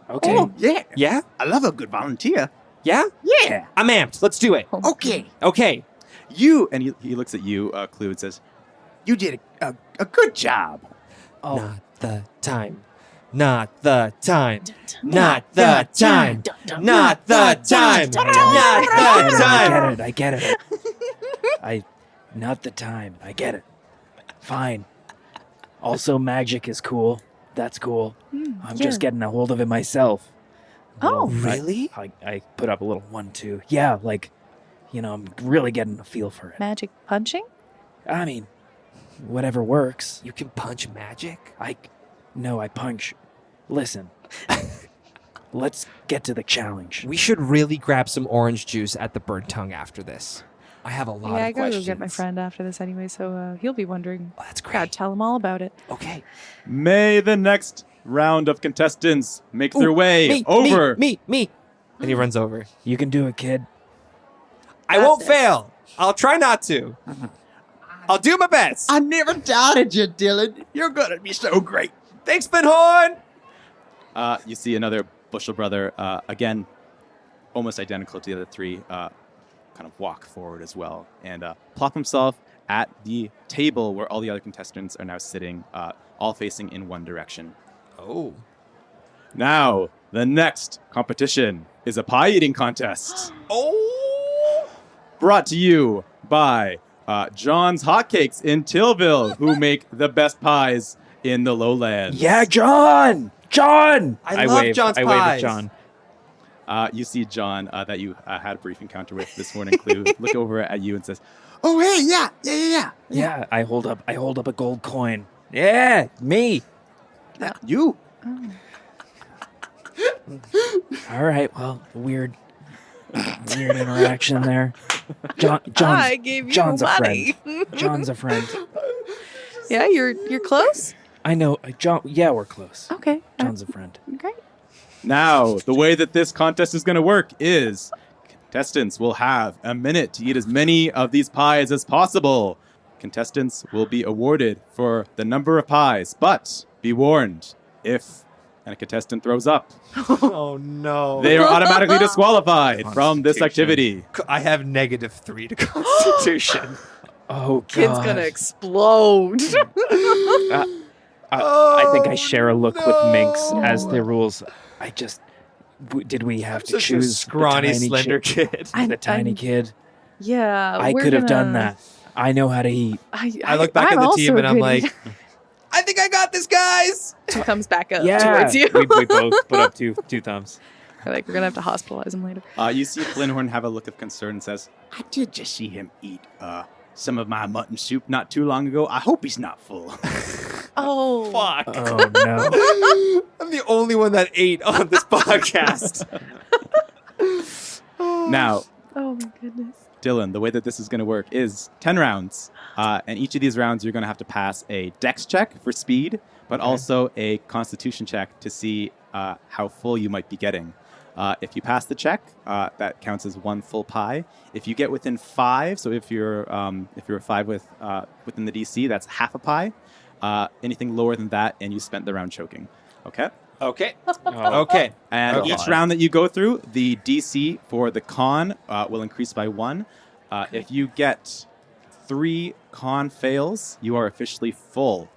Okay. Oh, yeah. Yeah? I love a good volunteer. Yeah? Yeah. I'm amped. Let's do it. Okay. Okay. And he looks at you, Clue, and says, You did a good job. Not the time. Not the time. Not the time. Not the time. Not the time. I get it. Not the time. I get it. Fine. Also, magic is cool. That's cool. I'm just getting a hold of it myself. Oh, really? I put up a little 1-2. Yeah, I'm really getting a feel for it. magic punching? I mean, whatever works. You can punch magic? No, I punch. Listen. Let's get to the challenge. We should really grab some orange juice at the Burnt Tongue after this. I have a lot I of gotta questions. go get my friend after this anyway, so he'll be wondering. Oh, that's Gotta great. tell him all about it. Okay. May the next round of contestants make their way over. Me. And he runs over. You can do it, kid. I won't fail. I'll try not to. I'll do my best. I never doubted you, Dillon. You're gonna be so great. Thanks, Pinhorn. You see another Bushel brother, again, almost identical to the other three, kind of walk forward as well and plop himself at the table where all the other contestants are now sitting, all facing in one direction. Oh. Now, the next competition is a pie eating contest. Oh. Brought to you by John's Hotcakes in Tillville, who make the best pies in the lowlands. Yeah, John! I love wave. John's I pies. wave at John. You see John that you had a brief encounter with this morning, Clue, look over at you and says, Oh, hey, yeah. Yeah, I hold up a gold coin. Yeah, me. You. All right, well, weird interaction there. I gave you John's money. a friend. John's a friend. Yeah, you're close? I know, John. Yeah, we're close. Okay. John's a friend. Great. now, the way that this contest is going to work is contestants will have a minute to eat as many of these pies as possible. Contestants will be awarded for the number of pies, but be warned, if a contestant throws up, Oh, no. they are automatically disqualified from this activity. I have -3 to Constitution. Oh, God. Kid's gonna explode. I think I share a look with Minx as no. the rules. Did we have to Such a choose scrawny, the tiny slender kid? kid. The tiny kid? Yeah. I we're could have done gonna- that. I know how to eat. I look back I'm at the also team and I'm good. like, I think I got this, guys. 2 thumbs back up Yeah. towards you. We both put up two thumbs. We're like, we're gonna have to hospitalize him later. You see Flinhorn have a look of concern and says, I did just see him eat some of my mutton soup not too long ago. I hope he's not full. Oh, Fuck. Oh, no. I'm the only one that ate on this podcast. now, Oh my goodness. Dillon, the way that this is going to work is 10 rounds. And each of these rounds, you're going to have to pass a dex check for speed, but also a constitution check to see how full you might be getting. If you pass the check, that counts as 1 full pie. If you get within 5, so if you're 5 within the DC, that's half a pie. Anything lower than that, and you spent the round choking. Okay? Okay. Okay. And Okay. each round that you go through, the DC for the con will increase by 1. If you get 3 con fails, you are officially full.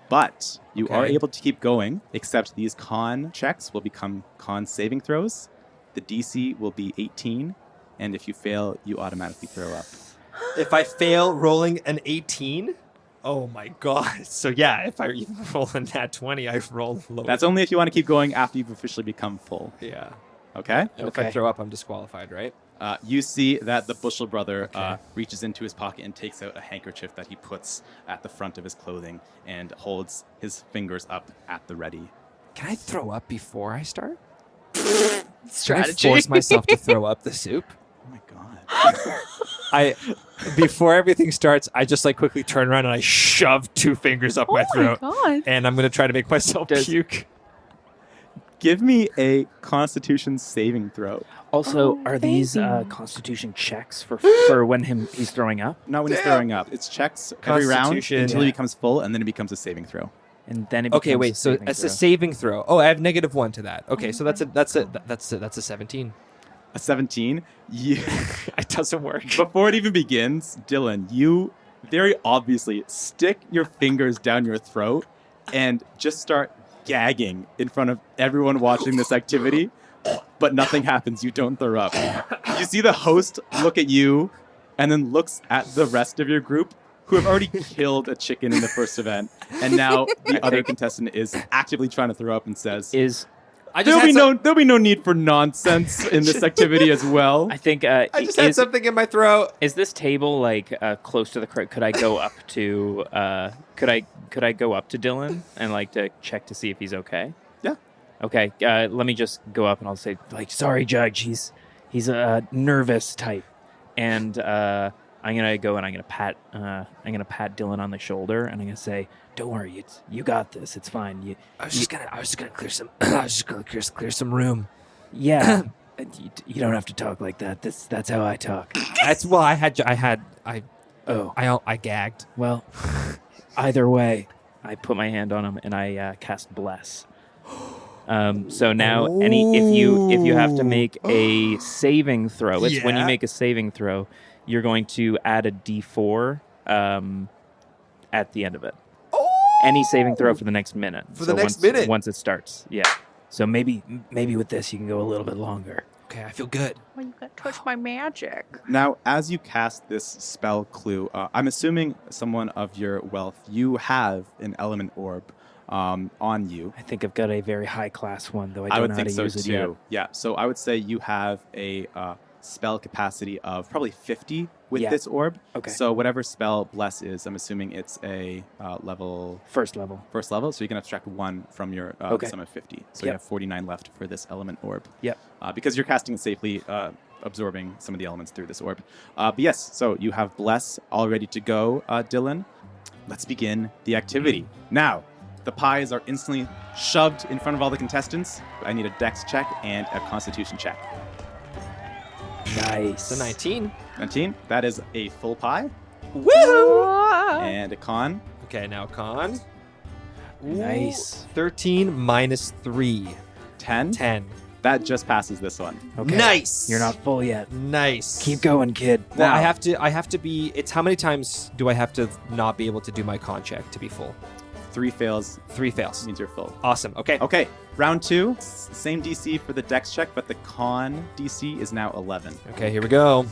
But you are Okay. able to keep going, except these con checks will become con saving throws. The DC will be 18, and if you fail, you automatically throw up. If I fail rolling an 18, oh my god. So yeah, if I even roll a nat 20, I roll low. That's only if you want to keep going after you've officially become full. Yeah. Okay? And if I throw up, I'm disqualified, right? You see that the Bushel brother reaches into his pocket and takes out a handkerchief that he puts at the front of his clothing and holds his fingers up at the ready. Can I throw up before I start? Strategy. Can I force myself to throw up the soup? Oh my god. Before everything starts, I just like quickly turn around and I shove 2 fingers up my throat. Oh my god. And I'm going to try to make myself puke. Give me a Constitution saving throw. Also, Oh, are these baby. constitution checks for when he's throwing up? Not when he's throwing up. It's checks every round Constitution. until he becomes full, and then it becomes a saving throw. And then it Okay, becomes wait. So saving it's throw. a saving throw. Oh, I have -1 to that. Okay, so that's a 17. A 17. It doesn't work. Before it even begins, Dillon, you very obviously stick your fingers down your throat and just start gagging in front of everyone watching this activity, but nothing happens. You don't throw up. You see the host look at you and then looks at the rest of your group who have already killed a chicken in the first event, and now the other contestant is actively trying to throw up and says, there'll be no need for nonsense in this activity as well. I think I just had something in my throat. Is this table like close to the crowd? Could I go up to could I go up to Dillon and like to check to see if he's okay? Yeah. Okay. Let me just go up and I'll say like, sorry, Judge. He's a nervous type, and I'm gonna go and I'm gonna pat Dillon on the shoulder and I'm gonna say, don't worry, you got this. It's fine. I was just gonna clear some. I was just gonna clear some room. Yeah. You don't have to talk like that. That's how I talk. That's well. I gagged. Well, either way, I put my hand on him and I cast Bless. So now if you have to make a saving throw, it's when you make a saving throw, you're going to add a D4 at the end of it. Any saving throw for the next minute. Once it starts. Yeah. So maybe with this you can go a little bit longer. Okay, I feel good. Well, you got to touch my magic. Now, as you cast this spell clue, I'm assuming someone of your wealth, you have an element orb on you. I think I've got a very high class one, though I don't know how to use it yet. Yeah, so I would say you have a spell capacity of probably 50 with this orb. Okay. So whatever spell Bless is, I'm assuming it's a level... First level. First level, so you can abstract 1 from your sum of 50. So you have 49 left for this element orb. Yep. Because you're casting it safely, absorbing some of the elements through this orb. But yes, so you have Bless all ready to go, Dillon. Let's begin the activity. Now, the pies are instantly shoved in front of all the contestants. I need a dex check and a constitution check. Nice. So 19. 19. That is a full pie. Woohoo! And a con. Okay, now con. Nice. 13 minus 3. 10. 10. That just passes this one. Okay. Nice. You're not full yet. Nice. Keep going, kid. Well, Now- I have to be. It's how many times do I have to not be able to do my con check to be full? 3 fails 3 fails. means you're full. Awesome. Okay. Okay, round 2. Same DC for the dex check, but the con DC is now 11. Okay, here we go.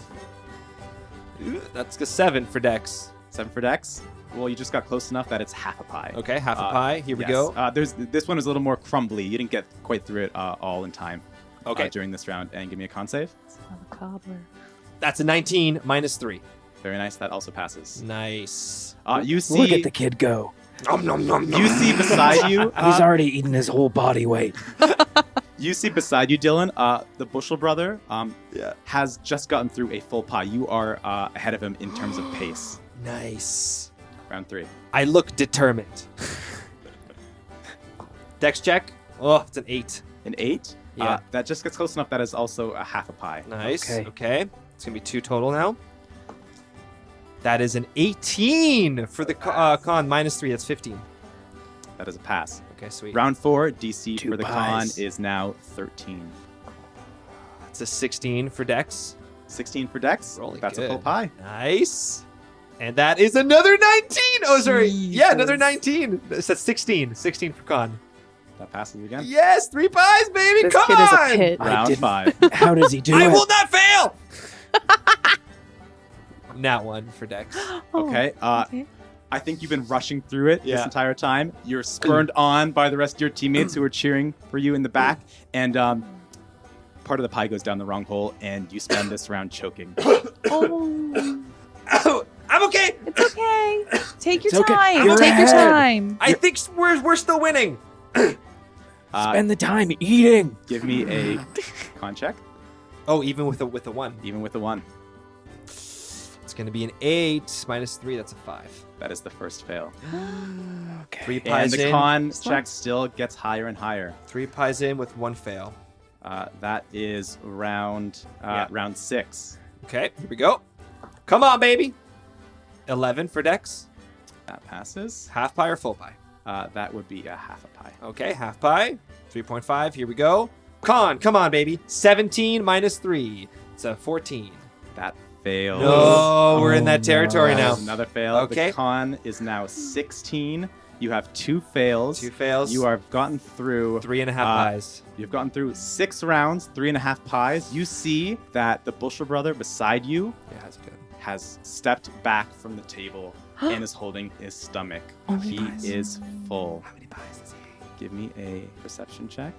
Ooh, that's a 7 for Dex. 7 for dex. Well, you just got close enough that it's half a pie. Okay, half a pie. Here we Yes. go. This one is a little more crumbly. You didn't get quite through it all in time. Okay. During this round, and give me a con save. A cobbler. That's a 19 minus 3. Very nice. That also passes. Nice. You see. Look at the kid go. You see beside you. He's already eaten his whole body weight. You see beside you, Dillon, the Bushel brother has just gotten through a full pie. You are ahead of him in terms of pace. Nice. Round 3. I look determined. Dex check. Oh, it's an 8. An 8? Yeah. That just gets close enough. That is also a half a pie. Nice. Okay. Okay. It's going to be 2 total now. That is an 18 for the con. Minus 3. That's 15. That is a pass. Okay, sweet. Round 4, DC 2 for the pies. con is now 13. That's a 16 for Dex. 16 for dex. Rolling That's good. a full pie. Nice. And that is another 19. Oh, sorry. Yeah, another Jesus. 19. That's 16. 16 for con. That passes again. Yes, 3 pies, baby. This Come kid is on. a pit. I Round didn't- 5. How does he do I it? will not fail. Nat 1 for Dex. Okay. Okay. I think you've been rushing through it this Yeah. entire time. You're spurned on by the rest of your teammates who are cheering for you in the back, and part of the pie goes down the wrong hole, and you spend this round choking. Oh, Oh, I'm okay. it's okay. Take your It's okay. time. You're Take your ahead. time. I think we're still winning. Spend the time eating. Give me a con check, Oh, even with a 1. even with the 1. It's going to be an 8 minus 3. That's a 5. That is the first fail. 3 And pies the in. con check still gets higher and higher. 3 pies in with 1 fail. That is round 6. Okay, here we go. Come on, baby. 11 for Dex. That passes. Half pie or full pie? That would be a half a pie. Okay, half pie. 3.5. Here we go. Con, come on, baby. 17 minus 3. It's a 14. That fails. No, we're in that territory That now. is another fail. Okay. The con is now 16. You have 2 fails. 2 fails. You have gotten through 3.5 pies. You've gotten through 6 rounds, 3.5 pies. You see that the Bushel brother beside you Yeah, that's good. has stepped back from the table and is holding his stomach. He is full. How many pies is he? Give me a perception check.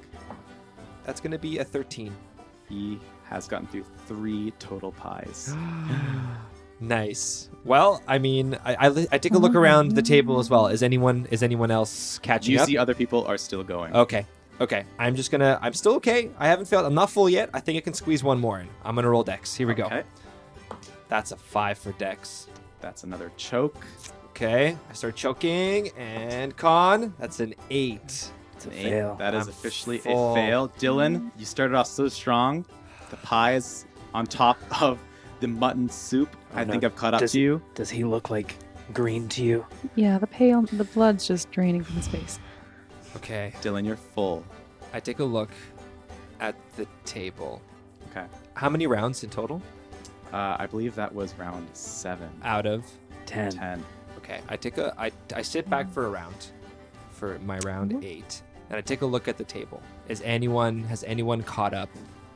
That's going to be a 13. He has gotten through 3 total pies. Nice. Well, I mean, I take a look around the table as well. Is anyone else catching You up? see other people are still going. Okay. I'm still okay. I haven't failed. I'm not full yet. I think I can squeeze one more in. I'm going to roll Dex. Here we go. Okay. That's a 5 for Dex. That's another choke. Okay. I start choking. And con. That's an 8. It's a An 8. fail. That is I'm officially full. a fail. Dillon, you started off so strong. The pies on top of the mutton soup, I no. think I've caught up Does- to you. Does he look like green to you? Yeah, the blood's just draining from his face. Okay. Dylan, you're full. I take a look at the table. Okay. How many rounds in total? I believe that was round 7. Out of 10. 10. Okay, I sit back for a round, for my round 8, and I take a look at the table. Has anyone caught up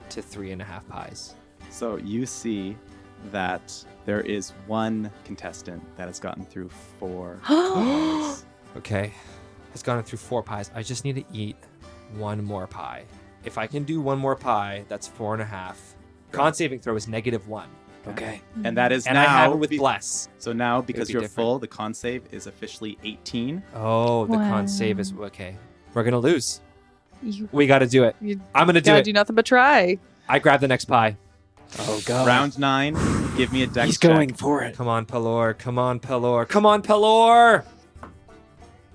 to 3.5 pies? So you see that there is one contestant that has gotten through 4 pies. Okay, has gone through 4 pies. I just need to eat one more pie. If I can do one more pie, that's 4.5. Con saving throw is -1. Okay. And that is And now I have it with bless. So now, because be you're different. full, the con save is officially 18. Oh, the Wow. con save is okay. We're gonna lose. You We got to do it. I'm gonna do gotta it. do nothing but try. I grab the next pie. Oh, God. Round 9, give me a dex He's check. going for it. Come on, Pelor. Come on, Pelor. Come on, Pelor.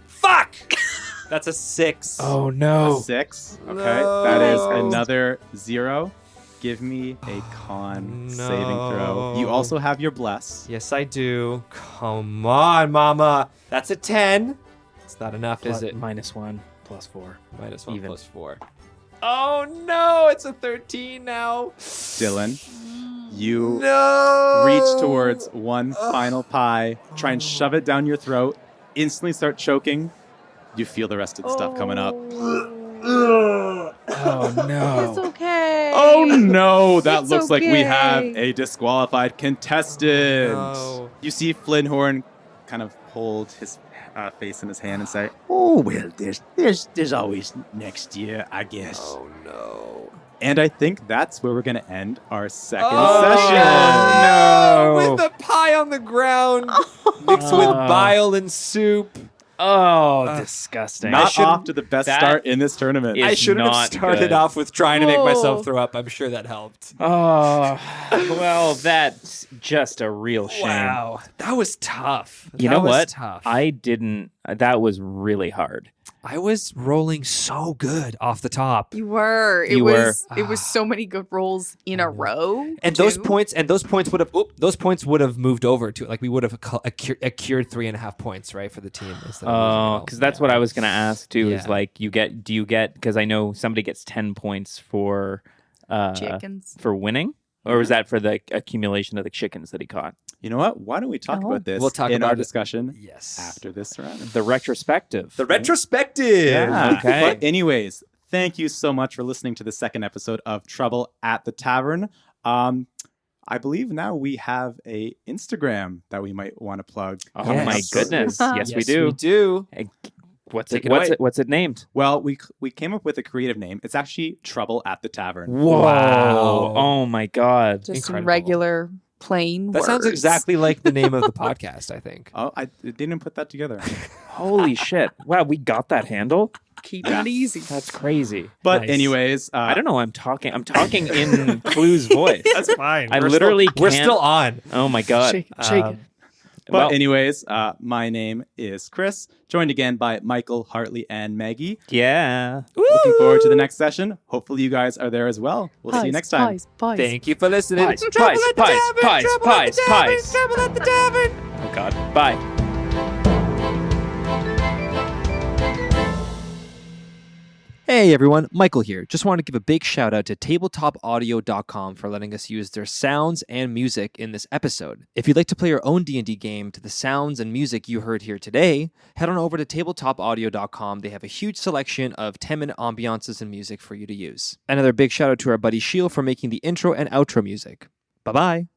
Fuck! That's a 6. Oh, no. 6. Okay, No. that is another 0. Give me a con saving throw. You no. also have your bless. Yes, I do. Come on, Mama. That's a 10. It's not enough, is it? -1 plus 4. -1 Even. plus 4. Oh, no. It's a 13 now. Dylan, you No. reach towards one final pie, try and shove it down your throat, instantly start choking. You feel the rest of the stuff coming up. Oh, It's no. okay. Oh no, that It's looks like we have okay. a disqualified contestant. No. You see Flinthorn kind of hold his face in his hand and say, Oh well, there's always next year, I guess. Oh, no. and I think that's where we're going to end our second Oh, session. no. With the pie on the ground, mixed with Oh. bile and soup. Oh, disgusting. Not shouldn't- off to the best that start in this tournament. is I shouldn't have not started good. off with trying to make myself Oh. throw up. I'm sure that helped. Oh, Well, that's just a real shame. Wow, that was tough. You That know was what? Tough. I didn't. That was really hard. I was rolling so good off the top, You were. You were. It was so many good rolls in a row. and too. those points would have moved over to like we would have accrued 3.5 points, right, for the team. instead of losing Oh, all. because that's what I was gonna ask too. Is Yeah. like, do you get? Because I know somebody gets 10 points for chickens. for winning, or was that for the accumulation of the chickens that he caught? You know what? Why don't we talk Oh. about this We'll talk in our about it. discussion Yes. after this round? The retrospective. The retrospective. Yeah. Okay. But anyways, thank you so much for listening to the second episode of Trouble at the Tavern. I believe now we have a Instagram that we might want to plug. Oh Yes. my goodness! Yes, we Yes, do. We do. Hey, What's Take it? it What's away. it? What's it named? Well, we came up with a creative name. It's actually Trouble at the Tavern. Wow! Oh my God! Just Incredible. regular plain That sounds words. exactly like the name of the podcast, I think. Oh, I didn't put that together. Holy shit! Wow, we got that handle. Keeping it easy. That's crazy. But Nice. anyways, I don't know. I'm talking in Clue's voice. That's fine. I literally we're can't- still on. Oh my God! Shake it. But Well- anyways, my name is Chris, joined again by Michael, Hartley, and Maggie. Yeah. Looking forward to the next session. Hopefully you guys are there as well. We'll see you next time. Pies. Thank you for listening. Pies, Trouble pies, at the pies, tavern, pies, trouble at the pies, tavern, pies. trouble at the tavern. Oh God. Bye. Hey everyone, Michael here. Just wanted to give a big shout out to tabletopaudio.com for letting us use their sounds and music in this episode. If you'd like to play your own D&D game to the sounds and music you heard here today, head on over to tabletopaudio.com. They have a huge selection of 10-minute ambiances and music for you to use. Another big shout out to our buddy Sheel for making the intro and outro music. Bye-bye.